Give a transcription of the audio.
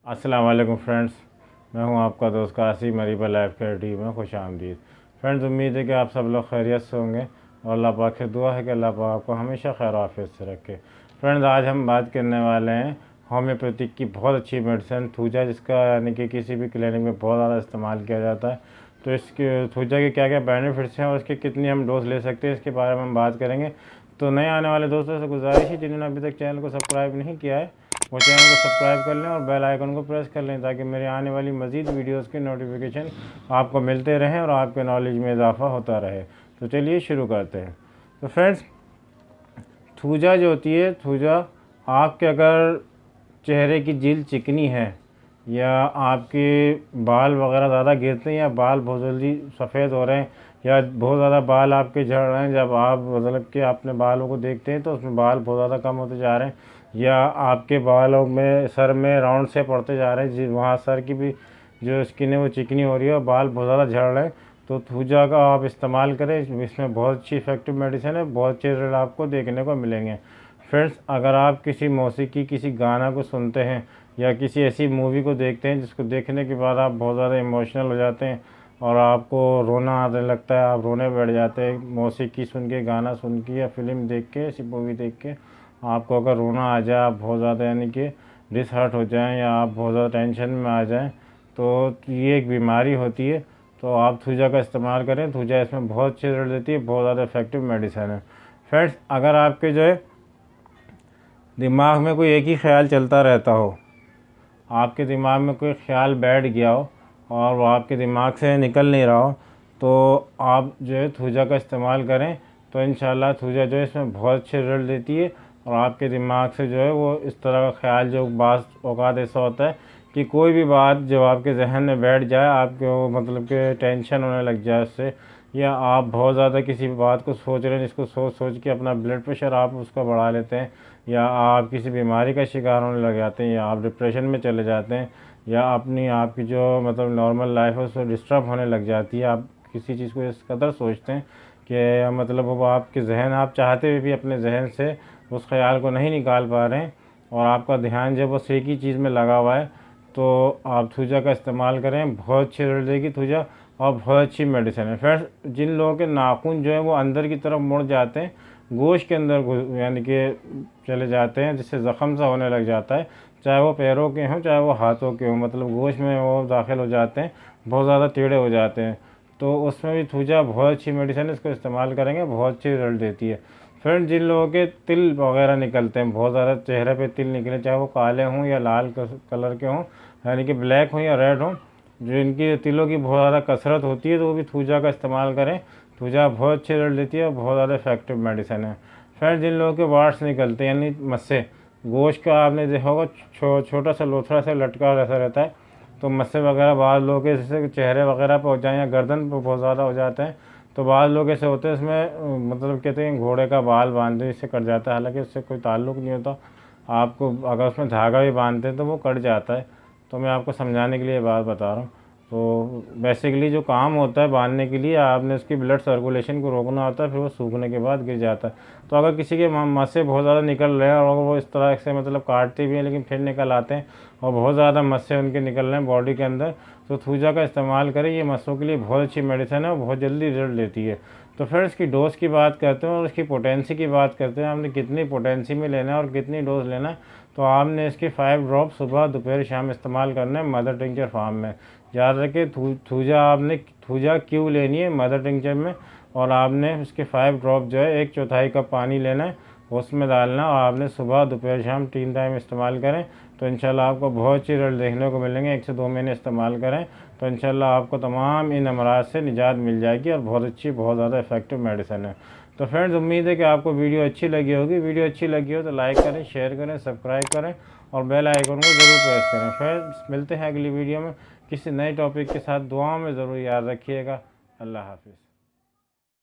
अस्सलाम वालेकुम फ्रेंड्स, मैं हूं आपका दोस्त Qasim Areeba life care team में खुश आमदीद। फ्रेंड्स, उम्मीद है कि आप सब लोग खैरियत से होंगे और अल्लाह पाक से दुआ है कि अल्लाह पाक आपको हमेशा खैर आफियत से रखे। फ्रेंड्स, आज हम बात करने वाले हैं होम्योपैथिक की बहुत अच्छी मेडिसिन थूजा, जिसका यानी कि किसी भी क्लिनिक में बहुत ज़्यादा इस्तेमाल किया जाता है। तो इसके थूजा के क्या क्या बेनिफिट्स हैं और इसके कितनी हम डोज ले सकते हैं, इसके बारे में हम बात करेंगे। तो नए आने वाले दोस्तों से गुजारिश है, जिन्होंने अभी तक चैनल को सब्सक्राइब नहीं किया है वो चैनल को सब्सक्राइब कर लें और बेल आइकन को प्रेस कर लें, ताकि मेरे आने वाली मज़ीद वीडियोस के नोटिफिकेशन आपको मिलते रहें और आपके नॉलेज में इजाफा होता रहे। तो चलिए शुरू करते हैं। तो फ्रेंड्स, थूजा जो होती है, थूजा आपके अगर चेहरे की जिल्द चिकनी है या आपके बाल वगैरह ज़्यादा गिरते हैं या बाल बहुत जल्दी सफ़ेद हो रहे हैं या बहुत ज़्यादा बाल आपके झड़ रहे हैं, जब आप मतलब कि अपने बालों को देखते हैं तो उसमें बाल बहुत ज़्यादा कम होते जा रहे हैं, या आपके बालों में सर में राउंड से पड़ते जा रहे हैं, जी वहाँ सर की भी जो स्किन है वो चिकनी हो रही है और बाल बहुत ज़्यादा झड़ रहे हैं, तो थूजा का आप इस्तेमाल करें। इसमें बहुत अच्छी इफेक्टिव मेडिसिन है, बहुत अच्छे रिजल्ट आपको देखने को मिलेंगे। फ्रेंड्स, अगर आप किसी मौसीकी किसी गाना को सुनते हैं या किसी ऐसी मूवी को देखते हैं जिसको देखने के बाद आप बहुत ज़्यादा इमोशनल हो जाते हैं और आपको रोना आने लगता है, आप रोने बैठ जाते हैं मौसीकी सुन के, गाना सुन के या फिल्म देख के, ऐसी मूवी देख के आपको अगर रोना आ जाए, आप बहुत ज़्यादा यानी कि डिसहर्ट हो जाएं या आप बहुत ज़्यादा टेंशन में आ जाएं, तो ये एक बीमारी होती है। तो आप थूजा का इस्तेमाल करें। थूजा इसमें बहुत अच्छी रिजल्ट देती है, बहुत ज़्यादा इफेक्टिव मेडिसिन है। फ्रेंड्स, अगर आपके जो है दिमाग में कोई एक ही ख्याल चलता रहता हो, आपके दिमाग में कोई ख्याल बैठ गया हो और वो आपके दिमाग से निकल नहीं रहा हो, तो आप जो है थूजा का इस्तेमाल करें। तो इंशाल्लाह थूजा जो है इसमें बहुत अच्छे रिजल्ट देती है और आपके दिमाग से जो है वो इस तरह का ख्याल, जो बाज़ औक़ात ऐसा होता है कि कोई भी बात जब आपके जहन में बैठ जाए, आपको मतलब कि टेंशन होने लग जाए उससे, या आप बहुत ज़्यादा किसी बात को सोच रहे हैं जिसको सोच सोच के अपना ब्लड प्रेशर आप उसका बढ़ा लेते हैं, या आप किसी बीमारी का शिकार होने लग जाते हैं, या आप डिप्रेशन में चले जाते हैं, या अपनी आपकी जो मतलब नॉर्मल लाइफ है उसको डिस्टर्ब होने लग जाती है, आप किसी चीज़ को इस कदर सोचते हैं कि मतलब वो आपके जहन, आप चाहते हुए भी अपने जहन से उस ख्याल को नहीं निकाल पा रहे हैं और आपका ध्यान जब बस एक ही चीज़ में लगा हुआ है, तो आप थूजा का इस्तेमाल करें। बहुत अच्छी रिजल्ट देगी थूजा और बहुत अच्छी मेडिसिन है। फ्रेंड्स, जिन लोगों के नाखून जो है वो अंदर की तरफ मुड़ जाते हैं, गोश्त के अंदर यानी कि चले जाते हैं, जिससे ज़ख़म सा होने लग जाता है, चाहे वो पैरों के हों चाहे वो हाथों के हों, मतलब गोश्त में वो दाखिल हो जाते हैं, बहुत ज़्यादा टेढ़े हो जाते हैं, तो उसमें भी थूजा बहुत अच्छी मेडिसिन है। इसको इस्तेमाल करेंगे, बहुत अच्छी रिजल्ट देती है। फ्रेंड, जिन लोगों के तिल वगैरह निकलते हैं, बहुत ज़्यादा चेहरे पे तिल निकले, चाहे वो काले हों या लाल कलर के हों, यानी कि ब्लैक हों या रेड हों, जो इनकी तिलों की बहुत ज़्यादा कसरत होती है, तो वो भी थूजा का इस्तेमाल करें। थूजा बहुत अच्छी रिजल्ट देती है और बहुत ज़्यादा इफेक्टिव मेडिसिन है। फ्रेंड, जिन लोगों के वार्ड्स निकलते हैं यानी मस्से, गोश्त का आपने देखा होगा छोटा सा लोथड़ा से लटका ऐसा रहता है, तो मस्से वगैरह बाद लोग के जैसे चेहरे वगैरह पर हो जाए या गर्दन पर बहुत ज़्यादा हो जाते हैं, तो बाद लोग ऐसे होते हैं इसमें मतलब कहते हैं घोड़े का बाल बांधते इससे कट जाता है, हालांकि उससे कोई ताल्लुक़ नहीं होता। आपको अगर उसमें धागा भी बांधते हैं तो वो कट जाता है। तो मैं आपको समझाने के लिए बात बता रहा हूँ। तो बेसिकली जो काम होता है बांधने के लिए, आपने उसकी ब्लड सर्कुलेशन को रोकना होता है, फिर वो सूखने के बाद गिर जाता है। तो अगर किसी के मस्से बहुत ज़्यादा निकल रहे हैं और वो इस तरह से मतलब काटते भी हैं लेकिन फिर निकल आते हैं और बहुत ज़्यादा मस्से उनके निकल रहे हैं बॉडी के अंदर, तो थूजा का इस्तेमाल करें। ये मस्सों के लिए बहुत अच्छी मेडिसिन है और बहुत जल्दी रिजल्ट देती है। तो फिर इसकी डोज़ की बात करते हैं और इसकी पोटेंसी की बात करते हैं, आपने कितनी पोटेंसी में लेना है और कितनी डोज लेना है। तो आपने इसके 5 ड्रॉप सुबह दोपहर शाम इस्तेमाल करना है मदर टिंचर फॉर्म में। याद रखें, थूजा आपने थूजा क्यों लेनी है मदर टिंचर में, और आपने इसके 5 ड्रॉप जो है 1/4 कप पानी लेना है, उसमें डालना, और आपने सुबह दोपहर शाम 3 टाइम इस्तेमाल करें। तो इंशाल्लाह आपको बहुत अच्छी रिजल्ट देखने को मिलेंगे। 1 से 2 महीने इस्तेमाल करें तो इंशाल्लाह आपको तमाम इन अमराज से निजात मिल जाएगी और बहुत अच्छी, बहुत ज़्यादा इफेक्टिव मेडिसिन है। तो फ्रेंड्स, उम्मीद है कि आपको वीडियो अच्छी लगी होगी। वीडियो अच्छी लगी हो तो लाइक करें, शेयर करें, सब्सक्राइब करें और बेल आइकन को ज़रूर प्रेस करें। फ्रेंड्स, मिलते हैं अगली वीडियो में किसी नए टॉपिक के साथ। दुआओं में ज़रूर याद रखिएगा। अल्लाह हाफिज़।